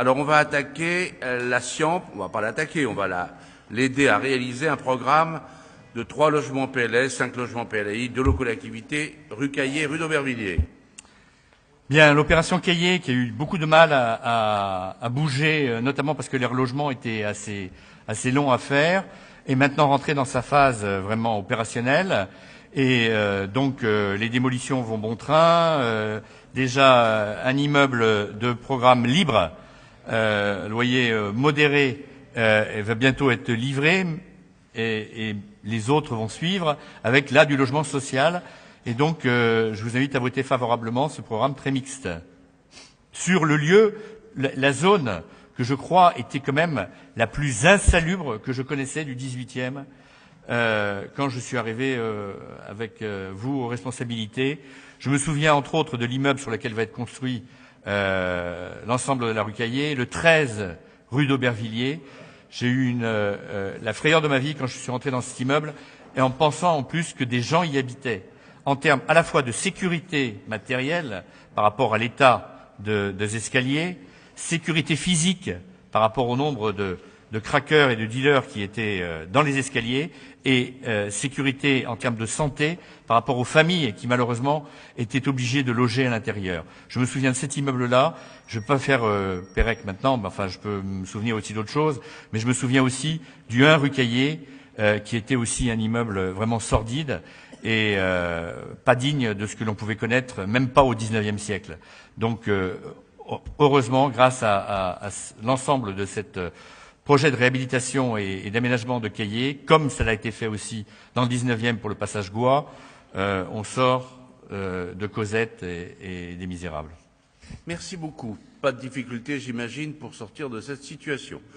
Alors on va attaquer la SCIAMP, on va pas l'attaquer, on va l'aider à réaliser un programme de 3 logements PLS, 5 logements PLAI, 2 locaux d'activité, rue Caillé, rue d'Aubervilliers. Bien, l'opération Caillé, qui a eu beaucoup de mal à bouger, notamment parce que les relogements étaient assez longs à faire, est maintenant rentrée dans sa phase vraiment opérationnelle. Et donc les démolitions vont bon train. Déjà un immeuble de programme libre, loyer modéré, va bientôt être livré, et les autres vont suivre avec là du logement social. Et donc, je vous invite à voter favorablement ce programme très mixte. Sur le lieu, la zone que je crois était quand même la plus insalubre que je connaissais du 18e, quand je suis arrivé avec vous aux responsabilités. Je me souviens entre autres de l'immeuble sur lequel va être construit l'ensemble de la rue Caillé, le 13 rue d'Aubervilliers. J'ai eu la frayeur de ma vie quand je suis rentré dans cet immeuble, et en pensant en plus que des gens y habitaient, en termes à la fois de sécurité matérielle par rapport à l'état des escaliers, sécurité physique par rapport au nombre de craqueurs et de dealers qui étaient dans les escaliers, et sécurité en termes de santé par rapport aux familles qui malheureusement étaient obligées de loger à l'intérieur. Je me souviens de cet immeuble-là. Je ne vais pas faire Pérec maintenant, mais enfin je peux me souvenir aussi d'autres choses, mais je me souviens aussi du 1 rue Caillé, qui était aussi un immeuble vraiment sordide et pas digne de ce que l'on pouvait connaître, même pas au XIXe siècle. Donc heureusement, grâce à l'ensemble de cette projet de réhabilitation et d'aménagement de Caillé, comme cela a été fait aussi dans le 19e pour le passage Goua, on sort de Cosette et des Misérables. Merci beaucoup. Pas de difficulté, j'imagine, pour sortir de cette situation.